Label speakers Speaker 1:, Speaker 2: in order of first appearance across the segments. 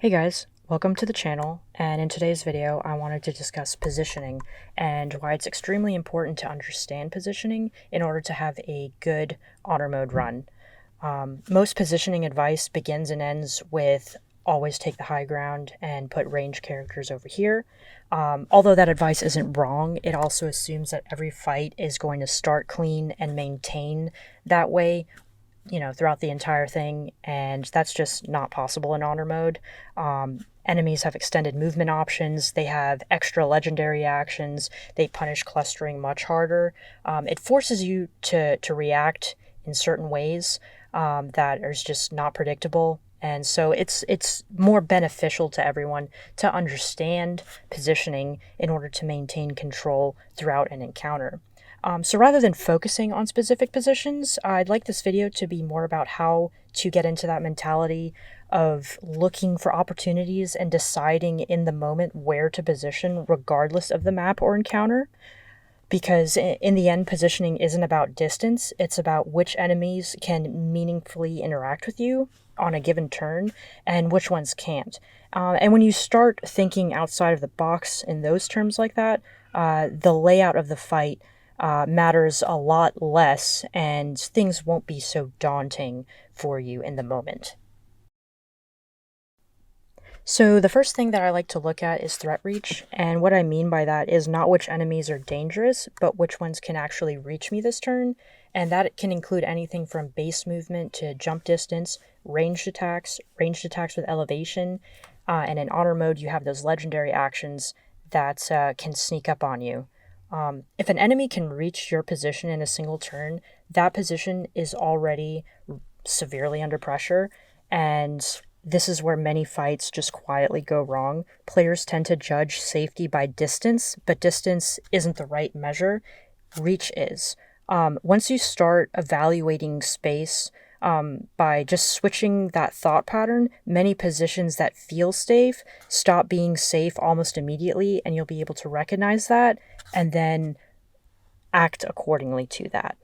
Speaker 1: Hey guys, welcome to the channel, and in today's video I wanted to discuss positioning and why it's extremely important to understand positioning in order to have a good honor mode run. Most positioning advice begins and ends with always take the high ground and put range characters over here. Although that advice isn't wrong, it also assumes that every fight is going to start clean and maintain that way throughout the entire thing, and that's just not possible in honor mode. Enemies have extended movement options, they have extra legendary actions, they punish clustering much harder. It forces you to react in certain ways that are just not predictable. And so it's more beneficial to everyone to understand positioning in order to maintain control throughout an encounter. So rather than focusing on specific positions, I'd like this video to be more about how to get into that mentality of looking for opportunities and deciding in the moment where to position regardless of the map or encounter. Because in the end, positioning isn't about distance, it's about which enemies can meaningfully interact with you on a given turn and which ones can't. And when you start thinking outside of the box in those terms like that, the layout of the fight matters a lot less, and things won't be so daunting for you in the moment. So the first thing that I like to look at is threat reach, and what I mean by that is not which enemies are dangerous, but which ones can actually reach me this turn, and that can include anything from base movement to jump distance, ranged attacks with elevation, and in honor mode you have those legendary actions that can sneak up on you. If an enemy can reach your position in a single turn, that position is already severely under pressure, and this is where many fights just quietly go wrong. Players tend to judge safety by distance, but distance isn't the right measure. Reach is. Once you start evaluating space by just switching that thought pattern, many positions that feel safe stop being safe almost immediately, and you'll be able to recognize that and then act accordingly to that.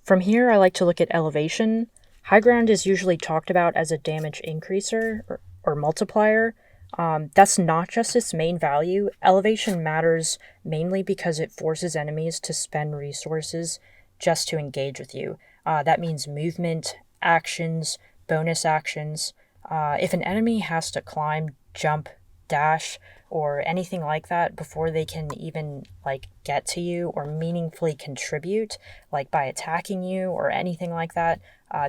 Speaker 1: From here, I like to look at elevation. High ground is usually talked about as a damage increaser or multiplier. That's not just its main value. Elevation matters mainly because it forces enemies to spend resources just to engage with you. That means movement, actions, bonus actions. If an enemy has to climb, jump, dash, or anything like that before they can even get to you or meaningfully contribute, like by attacking you or anything like that,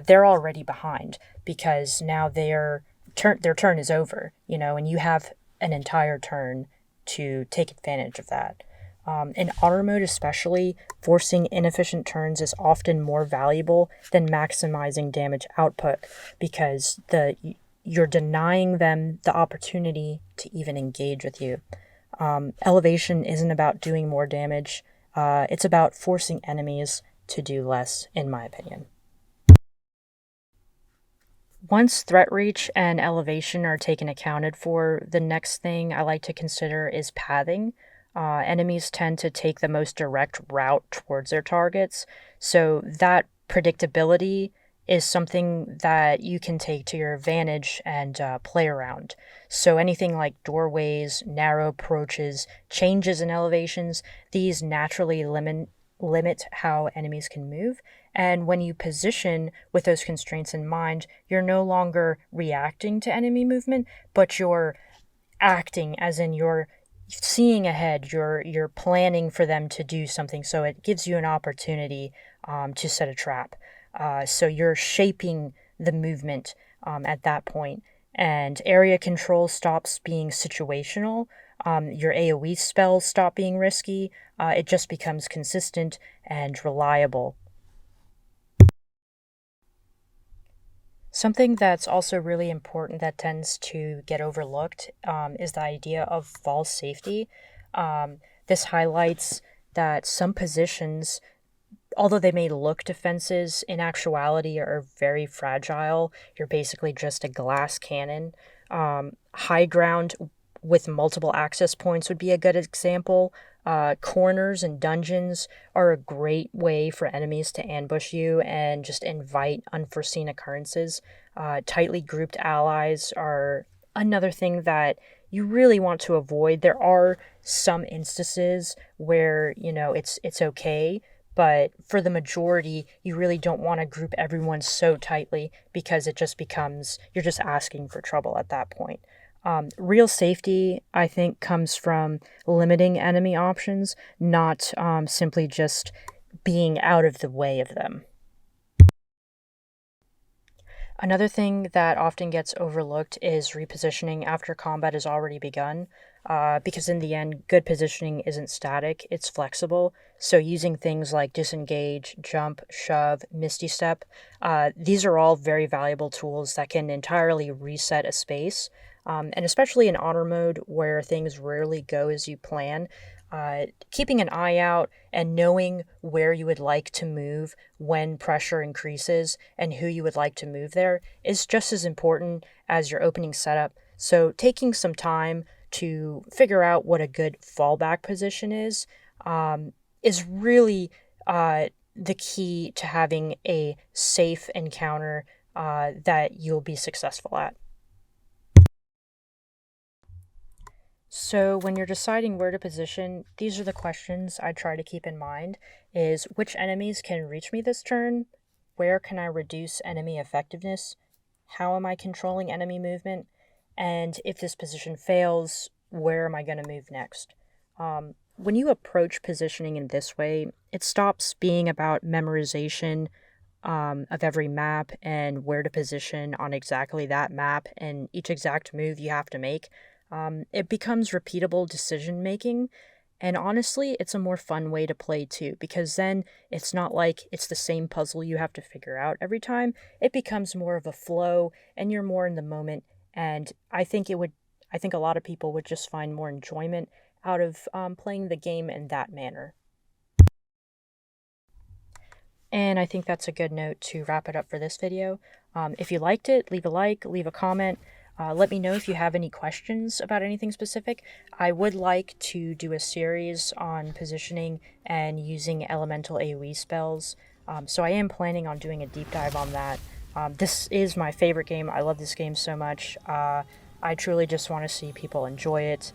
Speaker 1: they're already behind because now their turn is over, and you have an entire turn to take advantage of that. In honor mode especially, forcing inefficient turns is often more valuable than maximizing damage output because you're denying them the opportunity to even engage with you. Elevation isn't about doing more damage. It's about forcing enemies to do less, in my opinion. Once threat reach and elevation are taken accounted for, the next thing I like to consider is pathing. Enemies tend to take the most direct route towards their targets, so that predictability is something that you can take to your advantage and play around. So anything like doorways, narrow approaches, changes in elevations, these naturally limit how enemies can move. And when you position with those constraints in mind, you're no longer reacting to enemy movement, but you're acting, as in you're seeing ahead, you're planning for them to do something, so it gives you an opportunity to set a trap. So you're shaping the movement at that point, and area control stops being situational. Your AoE spells stop being risky. It just becomes consistent and reliable. Something that's also really important that tends to get overlooked is the idea of false safety. This highlights that some positions, although they may look defenses, in actuality are very fragile. You're basically just a glass cannon. High ground with multiple access points would be a good example. Corners and dungeons are a great way for enemies to ambush you and just invite unforeseen occurrences. Tightly grouped allies are another thing that you really want to avoid. There are some instances where, it's okay, but for the majority, you really don't want to group everyone so tightly because it just becomes, you're just asking for trouble at that point. Real safety, I think, comes from limiting enemy options, not simply just being out of the way of them. Another thing that often gets overlooked is repositioning after combat has already begun, because in the end, good positioning isn't static, it's flexible. So using things like disengage, jump, shove, misty step, these are all very valuable tools that can entirely reset a space. And especially in honor mode where things rarely go as you plan, keeping an eye out and knowing where you would like to move when pressure increases and who you would like to move there is just as important as your opening setup. So taking some time to figure out what a good fallback position is really the key to having a safe encounter that you'll be successful at. So when you're deciding where to position, these are the questions I try to keep in mind is which enemies can reach me this turn? Where can I reduce enemy effectiveness? How am I controlling enemy movement? And if this position fails, where am I going to move next? When you approach positioning in this way, it stops being about memorization of every map and where to position on exactly that map and each exact move you have to make. It becomes repeatable decision making, and honestly, it's a more fun way to play too, because then it's not like it's the same puzzle you have to figure out every time. It becomes more of a flow, and you're more in the moment, and I think a lot of people would just find more enjoyment out of playing the game in that manner. And I think that's a good note to wrap it up for this video. If you liked it, leave a like, leave a comment. Let me know if you have any questions about anything specific. I would like to do a series on positioning and using elemental AoE spells, so I am planning on doing a deep dive on that. This is my favorite game. I love this game so much. I truly just want to see people enjoy it.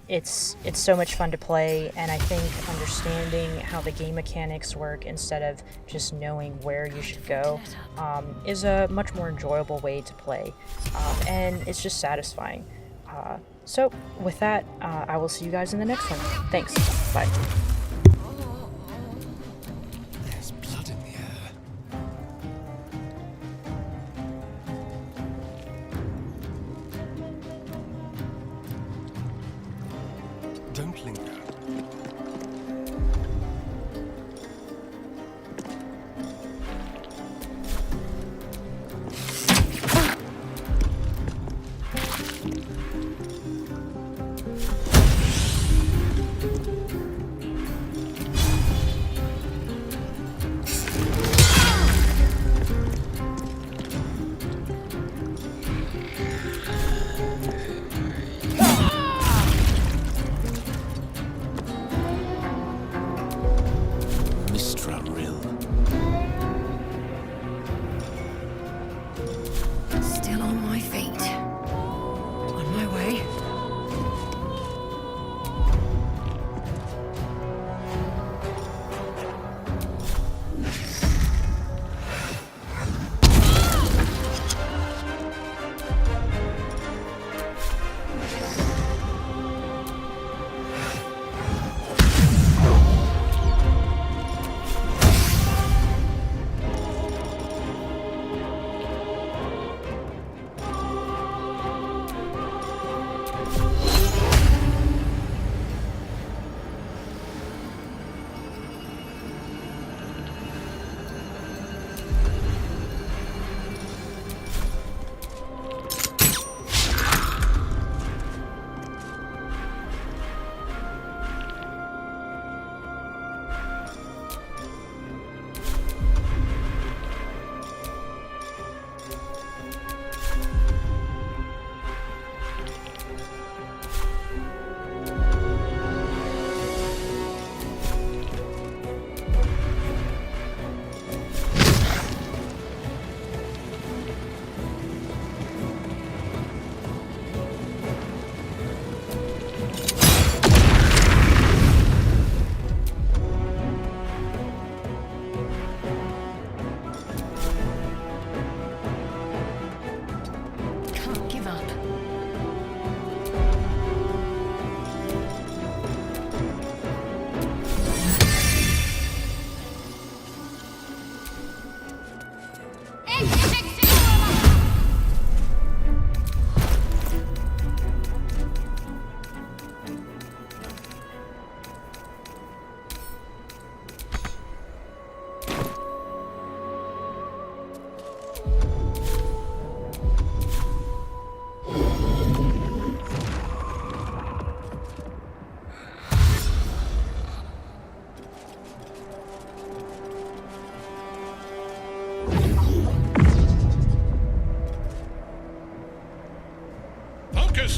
Speaker 1: It's so much fun to play, and I think understanding how the game mechanics work instead of just knowing where you should go is a much more enjoyable way to play, and it's just satisfying. So with that, I will see you guys in the next one. Thanks. Bye.
Speaker 2: There's blood in the air. Don't linger.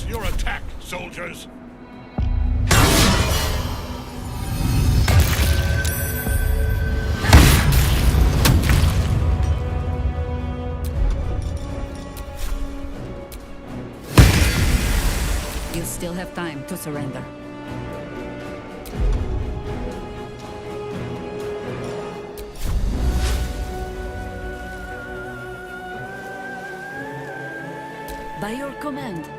Speaker 3: your attack, soldiers!
Speaker 4: You still have time to surrender. By your command.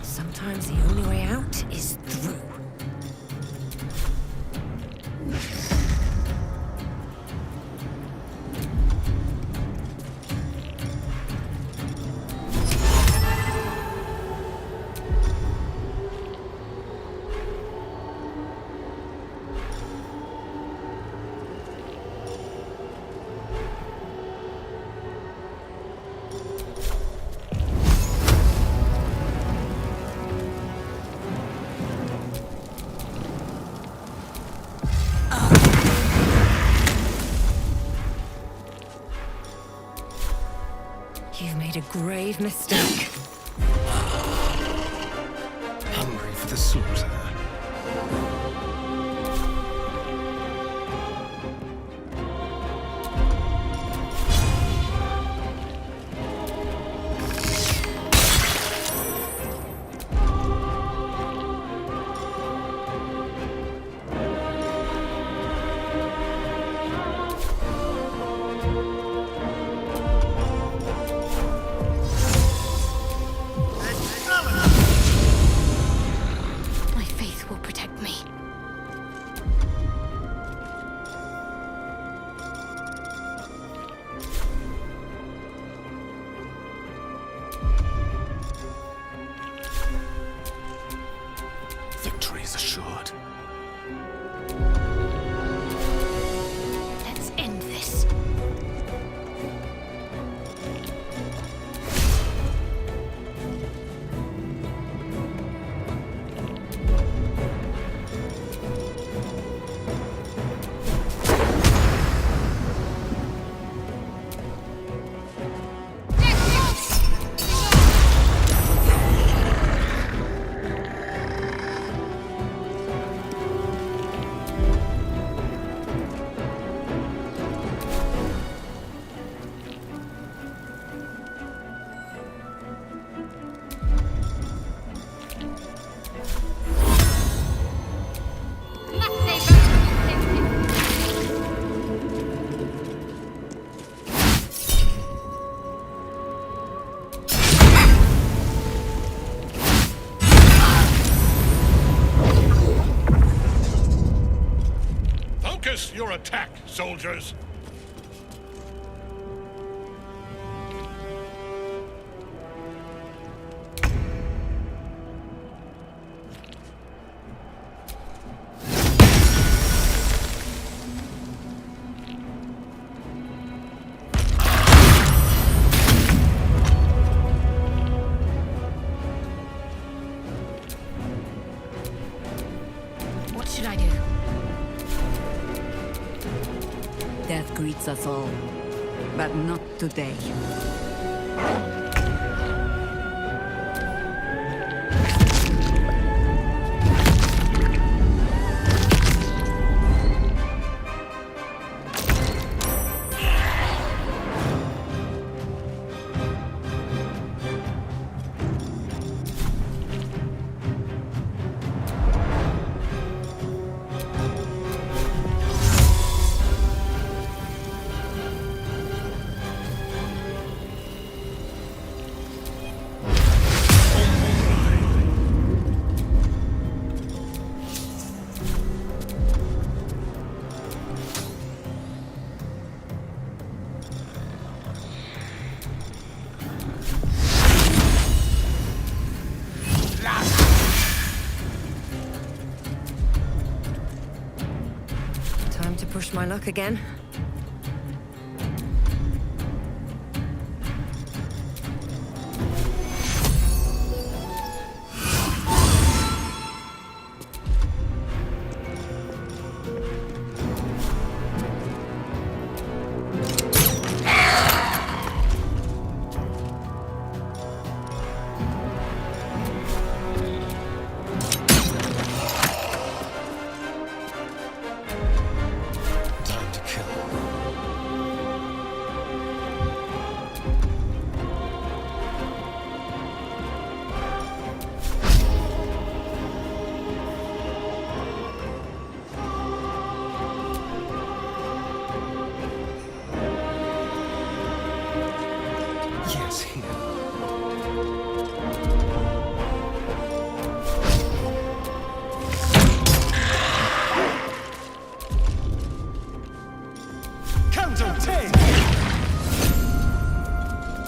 Speaker 5: Sometimes the only way out is through. You've made a grave mistake.
Speaker 2: Hungry for the slaughter.
Speaker 5: My faith will protect me.
Speaker 2: Victory is assured.
Speaker 5: Let's end this.
Speaker 3: Focus your attack, soldiers!
Speaker 5: What should I do?
Speaker 4: Death greets us all, but not today.
Speaker 6: Time to push my luck again.
Speaker 2: Time to kill. Yes, here. Counter 10!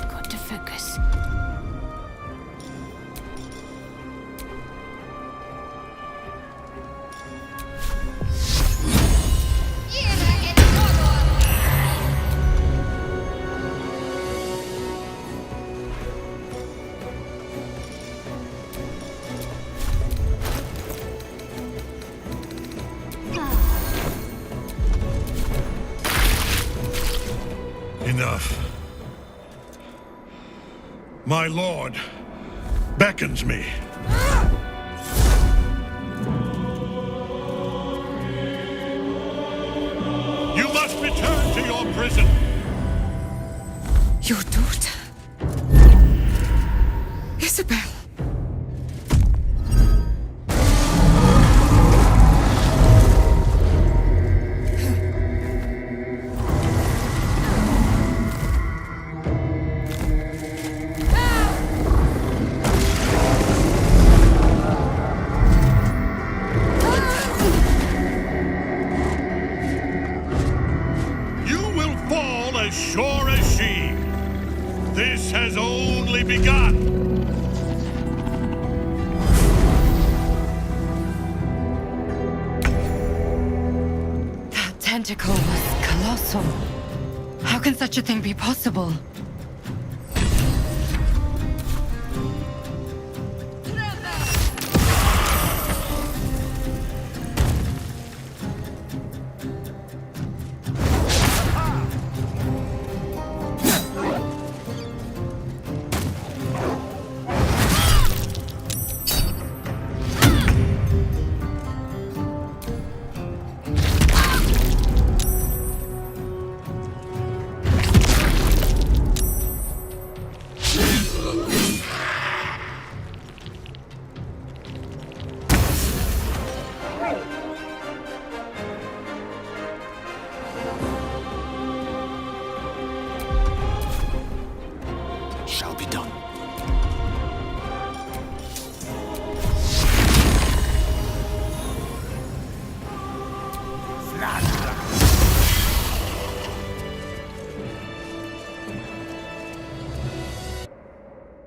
Speaker 5: Got to focus.
Speaker 3: Enough. My lord beckons me. You must return to your prison.
Speaker 6: Your daughter? Isabel?
Speaker 3: You will fall as sure as she. This has only begun.
Speaker 6: That tentacle was colossal. How can such a thing be possible?
Speaker 2: Shall be done.
Speaker 3: Flash!